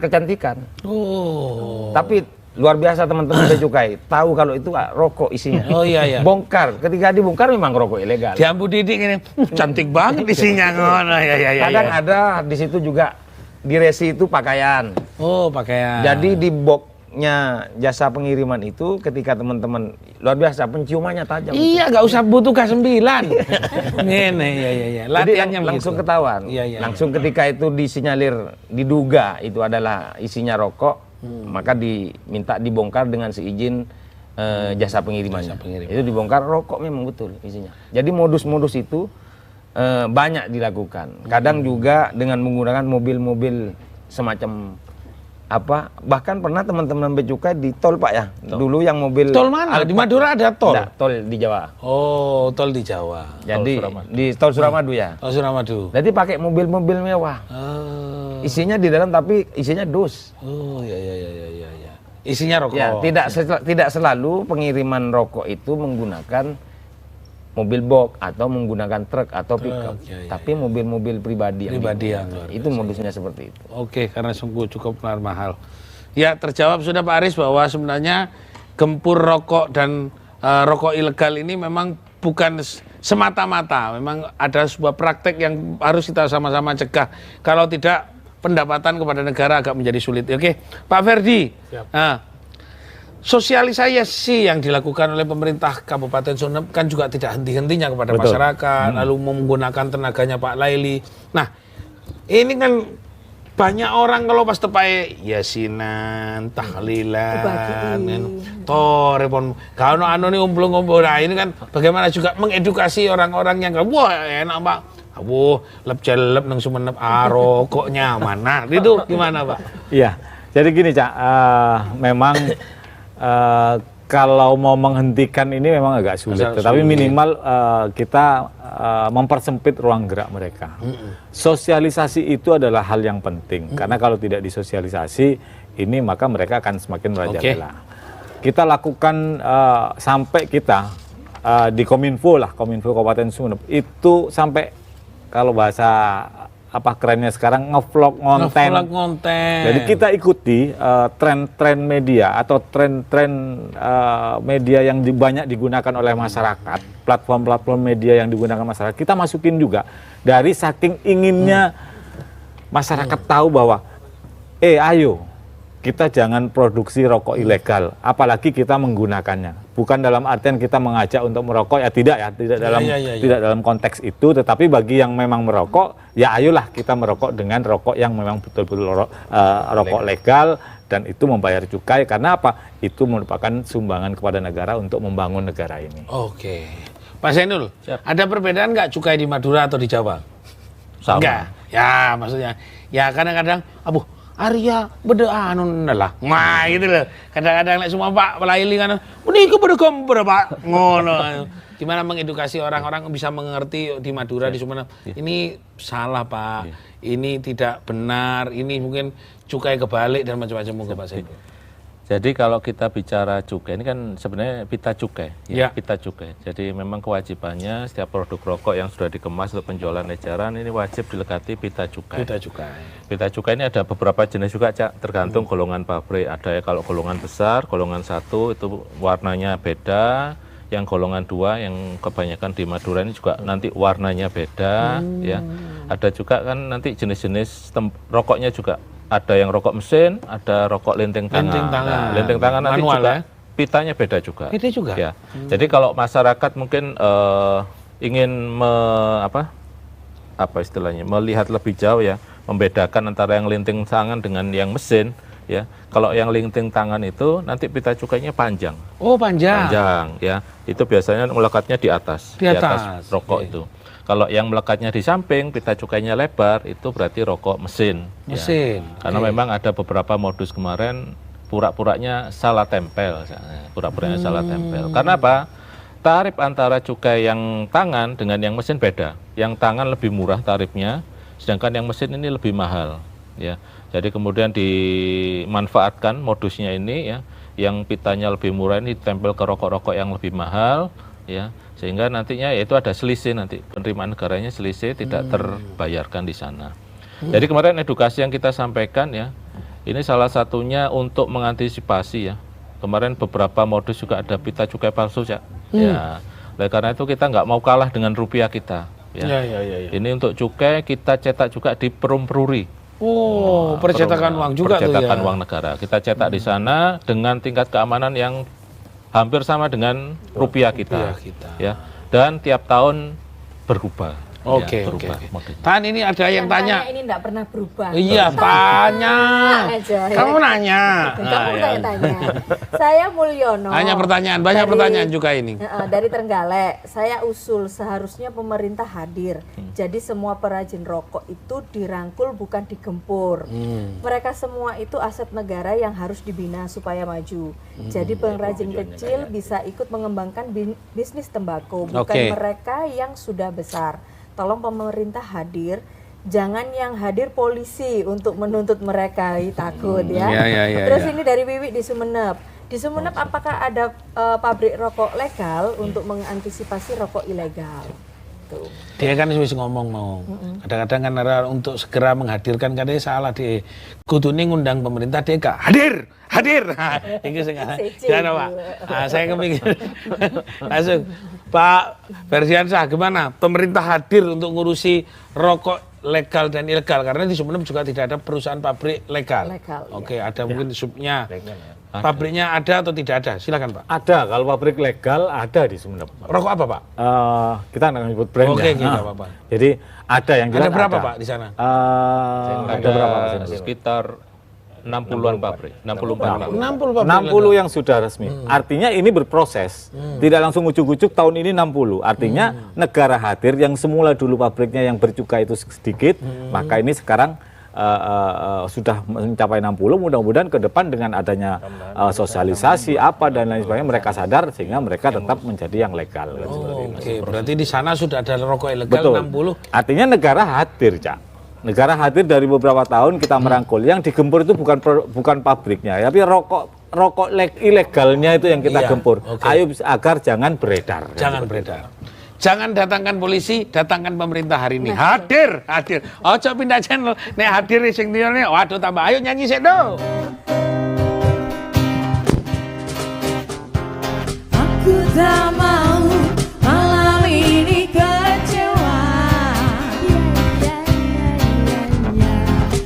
S5: kecantikan.
S2: Oh.
S5: Tapi luar biasa teman-teman Bea Cukai tahu kalau itu rokok isinya.
S2: Oh iya.
S5: Bongkar. Ketika dibongkar memang rokok ilegal.
S2: Jambu didik ini cantik banget isinya ngono. Ya.
S5: Kadang ada di situ juga di resi itu pakaian.
S2: Oh, pakaian.
S5: Jadi di boxnya jasa pengiriman itu ketika teman-teman luar biasa penciumannya tajam.
S2: Iya, nggak usah butuh K9. Ngene ya. Latihannya
S5: langsung ketahuan.
S2: Iya.
S5: Langsung ketika itu disinyalir diduga itu adalah isinya rokok. Maka diminta dibongkar dengan seizin jasa pengirimannya. Itu dibongkar rokok memang betul isinya. Jadi modus-modus itu banyak dilakukan. Kadang juga dengan menggunakan mobil-mobil semacam bahkan pernah teman-teman Bea Cukai di tol Pak ya. Dulu yang mobil
S2: tol mana? Di Madura ada tol?
S5: Enggak, tol di Jawa.
S2: Oh, tol di Jawa.
S5: Jadi di tol Suramadu ya.
S2: Tol Suramadu.
S5: Jadi pakai mobil-mobil mewah. Isinya di dalam tapi isinya dus.
S2: Oh iya. Isinya rokok.
S5: Ya, tidak selalu pengiriman rokok itu menggunakan mobil box atau menggunakan truk atau pickup, tapi mobil-mobil pribadi yang itu modusnya seperti itu.
S2: Oke, karena sungguh cukup mahal. Ya, terjawab sudah Pak Aris bahwa sebenarnya gempur rokok dan rokok ilegal ini memang bukan semata-mata, memang ada sebuah praktek yang harus kita sama-sama cegah. Kalau tidak, pendapatan kepada negara agak menjadi sulit. Oke, Pak Ferdi. Sosialisasi yang dilakukan oleh pemerintah Kabupaten Sumeneb kan juga tidak henti-hentinya kepada masyarakat, lalu menggunakan tenaganya Pak Laili. Nah, ini kan banyak orang kalau pas tepai yasinan, tahlilan, repon kalau anu nih umpul-umpul. Nah, ini kan bagaimana juga mengedukasi orang-orang yang wah enak Pak. Lep celep nang Sumeneb rokok nyaman. Nah, itu gimana Pak?
S3: Iya. Jadi gini Cak, memang kalau mau menghentikan ini memang agak sulit, tetapi minimal kita mempersempit ruang gerak mereka. Sosialisasi itu adalah hal yang penting, karena kalau tidak disosialisasi ini maka mereka akan semakin merajalela. Kita lakukan sampai kita di Kominfo Kabupaten Sumeneb itu sampai kalau bahasa kerennya sekarang ngevlog konten.
S2: Ngevlog konten.
S3: Jadi kita ikuti tren-tren media atau tren-tren media yang banyak digunakan oleh masyarakat, platform-platform media yang digunakan masyarakat, kita masukin juga dari saking inginnya masyarakat tahu bahwa ayo kita jangan produksi rokok ilegal, apalagi kita menggunakannya. Bukan dalam artian kita mengajak untuk merokok, tidak dalam konteks itu, tetapi bagi yang memang merokok, ya ayolah kita merokok dengan rokok yang memang betul-betul rokok legal, dan itu membayar cukai. Karena apa? Itu merupakan sumbangan kepada negara untuk membangun negara ini.
S2: Oke. Pak Zainul, ada perbedaan nggak cukai di Madura atau di Jawa?
S6: Sama.
S2: Enggak. Ya, maksudnya. Ya kadang-kadang, Arya beda lah. Wah, gitu loh. Kadang-kadang semua Pak Laili kan, "Ini ke berapa Pak?" Ngono. Gimana mengedukasi orang-orang bisa mengerti di Madura, di Sumeneb. Ini salah, Pak. Ini tidak benar. Ini mungkin cukai kebalik dan macam-macam mungkin Pak Zainul.
S6: Jadi kalau kita bicara cukai, ini kan sebenarnya pita cukai, pita cukai. Jadi memang kewajibannya setiap produk rokok yang sudah dikemas untuk penjualan eceran ini wajib dilekati pita cukai.
S2: Pita cukai.
S6: Pita cukai ini ada beberapa jenis juga, Cak, tergantung golongan pabrik. Ada ya kalau golongan besar, golongan 1 itu warnanya beda. Yang golongan 2 yang kebanyakan di Madura ini juga nanti warnanya beda, ya. Ada juga kan nanti jenis-jenis rokoknya juga. Ada yang rokok mesin, ada rokok linteng tangan. Linteng tangan nanti manual, juga pitanya beda juga.
S2: Beda juga.
S6: Ya. Jadi kalau masyarakat mungkin ingin melihat lebih jauh ya, membedakan antara yang linteng tangan dengan yang mesin, ya. Kalau yang linteng tangan itu nanti pita cukainya panjang.
S2: Oh, panjang.
S6: Panjang, ya. Itu biasanya melekatnya di atas rokok itu. Kalau yang melekatnya di samping, pita cukainya lebar, itu berarti rokok mesin.
S2: Mesin.
S6: Ya. Karena memang ada beberapa modus kemarin, pura-puranya salah tempel. Pura-puranya salah tempel. Karena apa? Tarif antara cukai yang tangan dengan yang mesin beda. Yang tangan lebih murah tarifnya, sedangkan yang mesin ini lebih mahal. Ya. Jadi kemudian dimanfaatkan modusnya ini, ya, yang pitanya lebih murah ini ditempel ke rokok-rokok yang lebih mahal, ya. Sehingga nantinya yaitu ada selisih, nanti penerimaan negaranya selisih tidak terbayarkan di sana. Jadi kemarin edukasi yang kita sampaikan, ya, ini salah satunya untuk mengantisipasi, ya. Kemarin beberapa modus juga ada pita cukai palsu, ya. Ya. Oleh karena itu kita nggak mau kalah dengan rupiah kita. Ya. Ini untuk cukai kita cetak juga di Perum Peruri.
S2: Oh, percetakan uang juga tuh ya.
S6: Percetakan uang negara. Kita cetak di sana dengan tingkat keamanan yang hampir sama dengan rupiah kita. Ya. Dan tiap tahun berubah.
S2: Oke. Tan, ini ada yang tanya.
S1: Ini enggak pernah berubah.
S2: Iya, tanya. Kamu nanya.
S1: Kamu tanya. Saya Mulyono.
S2: Hanya pertanyaan, banyak pertanyaan juga ini.
S1: Dari Trenggalek, saya usul seharusnya pemerintah hadir. Jadi semua perajin rokok itu dirangkul bukan digempur. Mereka semua itu aset negara yang harus dibina supaya maju. Jadi pengrajin kecil bisa ikut mengembangkan bisnis tembakau, bukan mereka yang sudah besar. Tolong pemerintah hadir, jangan yang hadir polisi untuk menuntut mereka, takut ya. Terus ini dari Wiwi di Sumeneb. Di Sumeneb apakah ada pabrik rokok legal untuk mengantisipasi rokok ilegal? Tuh.
S2: Dia kan wis ngomong mau. Kadang-kadang kan untuk segera menghadirkan katanya salah di kudune ngundang pemerintah dia gak hadir. Ini jangan Pak. Saya kepikir langsung Pak Ferdiansyah, gimana pemerintah hadir untuk ngurusi rokok legal dan ilegal, karena di Sumeneb juga tidak ada perusahaan pabrik legal. Oke, ada mungkin subnya. Pabriknya ada atau tidak ada? Silakan Pak.
S3: Ada, kalau pabrik legal ada di Sumeneb.
S2: Rokok apa Pak?
S3: Kita nggak nyebut brand.
S2: Oke, nggak apa-apa.
S3: Jadi ada yang jelas.
S2: Ada berapa Pak di sana?
S3: Ada berapa?
S6: Sekitar 60-an pabrik,
S3: 60 yang sudah resmi. Artinya ini berproses. Tidak langsung ujuk-ujuk tahun ini 60. Artinya negara hadir yang semula dulu pabriknya yang bercukai itu sedikit, maka ini sekarang sudah mencapai 60. Mudah-mudahan ke depan dengan adanya sosialisasi apa dan lain sebagainya mereka sadar sehingga mereka tetap menjadi yang legal.
S2: Oke, berarti di sana sudah ada rokok ilegal.
S3: Betul. 60. Artinya negara hadir, Cak. Negara hadir dari beberapa tahun kita merangkul. Yang digempur itu bukan pabriknya, tapi rokok ilegalnya itu yang kita gempur. Ayo agar jangan beredar.
S2: Jangan beredar. Jangan datangkan polisi, datangkan pemerintah hari ini. Hadir. Ojo pindah channel. Nek hadir sing liyane, waduh tambah. Ayo nyanyi sik do.
S11: Aku tak mau malam ini kecewa.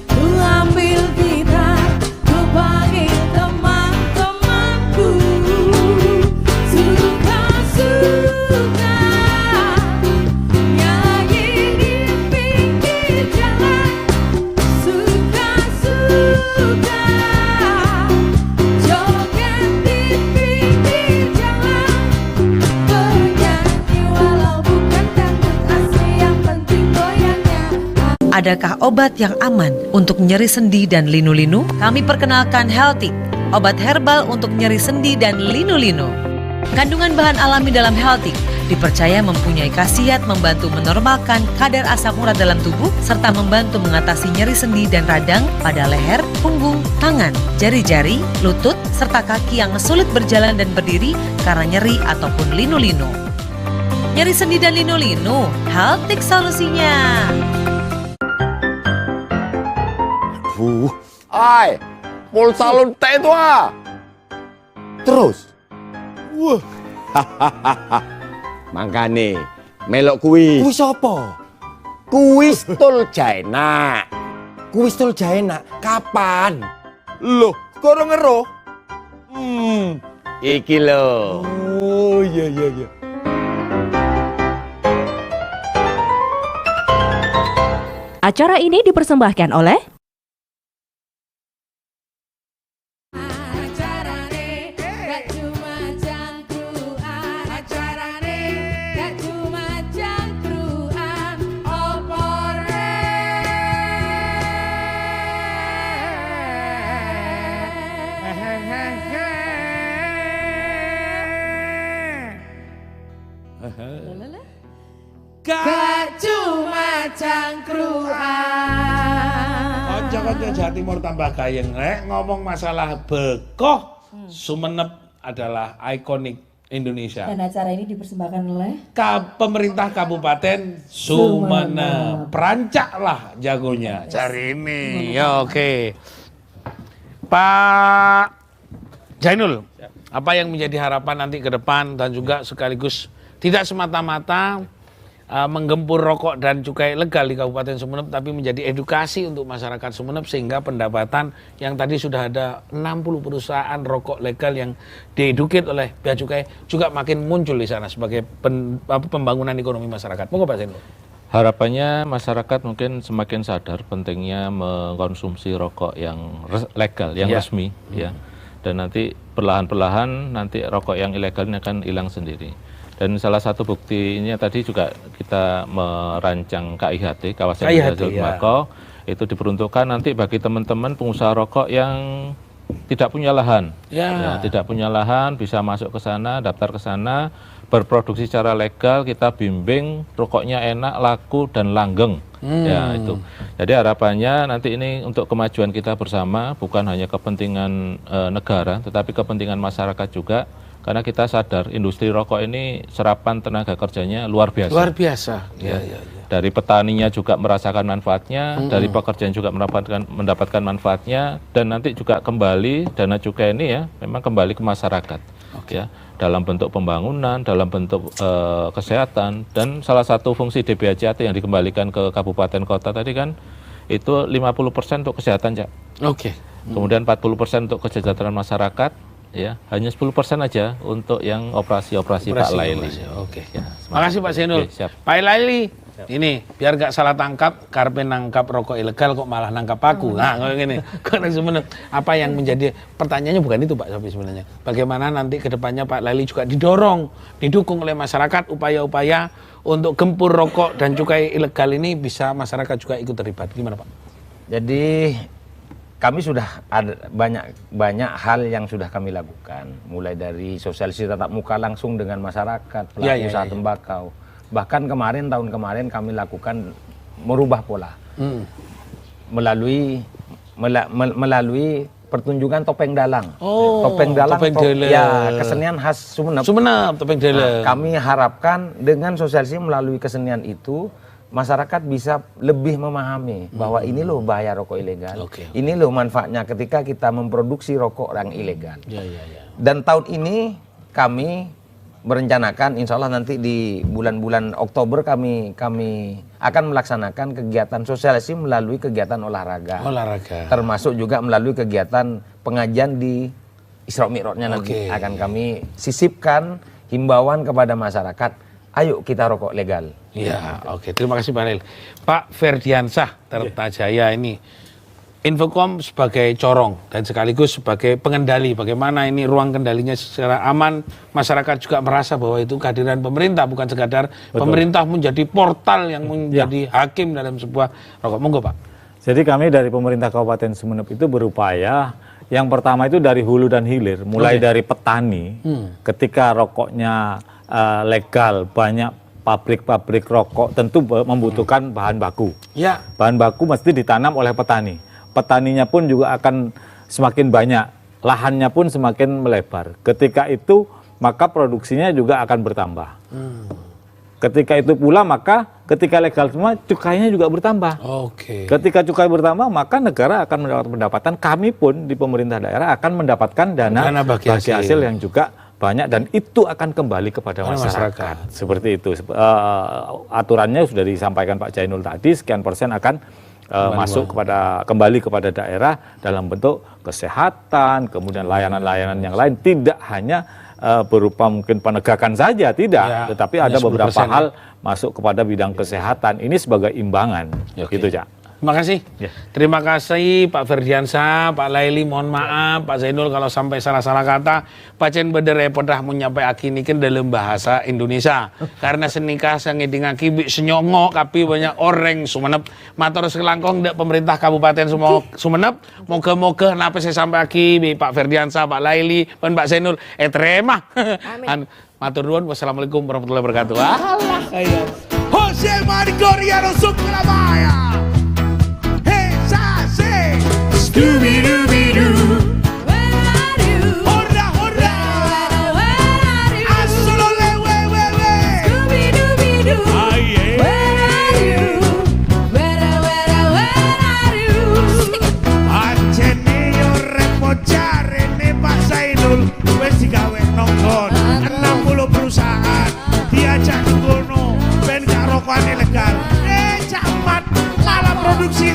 S11: Ku ambil gitar, ku panggil teman-temanku. Suka-suka nyanyi di pinggir jalan. Suka-suka joget di pinggir jalan. Bernyanyi walau bukan dangdut asli, yang penting goyangnya.
S12: Adakah obat yang aman untuk nyeri sendi dan linu-linu? Kami perkenalkan Healthic, obat herbal untuk nyeri sendi dan linu-linu. Kandungan bahan alami dalam Healthic dipercaya mempunyai khasiat membantu menormalkan kadar asam urat dalam tubuh serta membantu mengatasi nyeri sendi dan radang pada leher, punggung, tangan, jari-jari, lutut, serta kaki yang sulit berjalan dan berdiri karena nyeri ataupun linu-linu. Nyeri sendi dan linu-linu, Healthic solusinya.
S9: Ay, pulsa lonte itu ah. Terus. Wah. Mangkane melok kuis. Kuis apa? Kuis Tul Jaena. Kuis Tul Jaena kapan? Loh, gorong ngeroh. Iki lho. Oh iya.
S10: Acara ini dipersembahkan oleh
S11: Acarane gak cuma jangkruan, acarane gak cuma jangkruan, opore. Gak cuma jangkruan.
S2: Ojo Jawa Timur tambah gayeng. Ngomong masalah bekoh, Sumenep adalah ikonik Indonesia.
S1: Dan acara ini dipersembahkan oleh
S2: Pemerintah Kabupaten Sumenep. Perancaklah jagonya. Cari ini. Ya oke. Pak Jainul, apa yang menjadi harapan nanti ke depan dan juga sekaligus tidak semata-mata menggempur rokok dan cukai legal di Kabupaten Sumenep, tapi menjadi edukasi untuk masyarakat Sumenep sehingga pendapatan yang tadi sudah ada 60 perusahaan rokok legal yang diedukate oleh bea cukai juga makin muncul di sana sebagai pembangunan ekonomi masyarakat. Monggo Pak Zainul.
S6: Harapannya masyarakat mungkin semakin sadar pentingnya mengkonsumsi rokok yang legal, yang resmi, ya. Dan nanti perlahan-perlahan nanti rokok yang ilegal ini akan hilang sendiri. Dan salah satu buktinya tadi juga kita merancang KIHT, kawasan industri tembakau, itu diperuntukkan nanti bagi teman-teman pengusaha rokok yang tidak punya lahan, tidak punya lahan bisa masuk ke sana, daftar ke sana, berproduksi secara legal, kita bimbing rokoknya enak, laku dan langgeng. Ya itu. Jadi harapannya nanti ini untuk kemajuan kita bersama, bukan hanya kepentingan negara, tetapi kepentingan masyarakat juga. Karena kita sadar industri rokok ini serapan tenaga kerjanya luar biasa.
S2: Luar biasa.
S6: Ya. Dari petaninya juga merasakan manfaatnya, dari pekerjaan juga mendapatkan manfaatnya, dan nanti juga kembali dana cukai ini ya memang kembali ke masyarakat. Ya, dalam bentuk pembangunan, dalam bentuk kesehatan, dan salah satu fungsi DBHJAT yang dikembalikan ke kabupaten kota tadi kan itu 50% untuk kesehatan, Cak.
S2: Oke.
S6: Kemudian 40% untuk kesejahteraan masyarakat. Ya, hanya 10% aja untuk yang operasi Pak Laili.
S2: Oke. Ya, makasih Pak Zainul. Pak Laili, ini biar gak salah tangkap, karpe nangkap rokok ilegal kok malah nangkap aku. Nah, kalau gini, karena sebenarnya apa yang menjadi pertanyaannya bukan itu Pak Sofi sebenarnya. Bagaimana nanti ke depannya Pak Laili juga didukung oleh masyarakat upaya-upaya untuk gempur rokok dan cukai ilegal ini bisa masyarakat juga ikut terlibat. Gimana Pak?
S5: Jadi kami sudah ada banyak hal yang sudah kami lakukan, mulai dari sosialisasi tatap muka langsung dengan masyarakat, pelaku usaha tembakau. Bahkan tahun kemarin kami lakukan merubah pola melalui pertunjukan topeng dalang.
S2: Oh,
S5: topeng dalang,
S2: topeng dalang.
S5: ya kesenian khas Sumeneb.
S2: Sumeneb, topeng dalang.
S5: Kami harapkan dengan sosialisasi melalui kesenian itu, masyarakat bisa lebih memahami bahwa ini loh bahaya rokok ilegal. Ini loh manfaatnya ketika kita memproduksi rokok yang ilegal. Dan tahun ini kami merencanakan, insya Allah nanti di bulan-bulan Oktober kami akan melaksanakan kegiatan sosialisasi melalui kegiatan olahraga. Termasuk juga melalui kegiatan pengajian di Isra Mi'rajnya nanti akan kami sisipkan himbauan kepada masyarakat. Ayo kita rokok legal.
S2: Ya, terima kasih Pak Lail. Pak Ferdiansah Tirtajaya ini Infocom sebagai corong dan sekaligus sebagai pengendali bagaimana ini ruang kendalinya secara aman, masyarakat juga merasa bahwa itu kehadiran pemerintah bukan sekadar pemerintah menjadi portal yang menjadi hakim dalam sebuah rokok. Monggo Pak.
S3: Jadi kami dari pemerintah Kabupaten Sumeneb itu berupaya yang pertama itu dari hulu dan hilir, mulai dari petani ketika rokoknya legal, banyak pabrik-pabrik rokok tentu membutuhkan bahan baku. Bahan baku mesti ditanam oleh petani. Petaninya pun juga akan semakin banyak, lahannya pun semakin melebar. Ketika itu maka produksinya juga akan bertambah. Ketika itu pula maka ketika legal semua cukainya juga bertambah. Ketika cukai bertambah maka negara akan mendapat pendapatan. Kami pun di pemerintah daerah akan mendapatkan dana bagi hasil yang juga banyak dan itu akan kembali kepada masyarakat. Seperti itu. Aturannya sudah disampaikan Pak Jainul tadi, sekian persen akan masuk kembali kepada daerah dalam bentuk kesehatan, kemudian layanan-layanan yang lain, tidak hanya berupa mungkin penegakan saja, tidak, tetapi ada beberapa hal masuk kepada bidang kesehatan. Ini sebagai imbangan, gitu Cak.
S2: Terima kasih. Terima kasih Pak Ferdiansah, Pak Laili, mohon maaf Pak Zainul kalau sampai salah-salah kata. Pacen bedere pedah menyampai akinikan dalam bahasa Indonesia. Karena senikah sangiding akibik senyongok tapi banyak orang Sumeneb. Matur selangkong dek pemerintah Kabupaten Sumeneb. Moga-moga napa saya sampai akibik Pak Ferdiansah, Pak Laili, dan Pak Zainul. Terima. Matur nuwun. Wassalamualaikum warahmatullahi wabarakatuh. Allah kaya. Jose Marigoriano Surabaya. Scooby-Dooby-Doo. Where are you? Horra, horra. Where are you? Asolole, where? Scooby-Dooby-Doo. Where are you? Where are you? Acene yo repocare ne Pak Zainul wis digawe nongkon 60 perusahaan diajak ngono ben gak rokokan ilegal. Camat malah produksi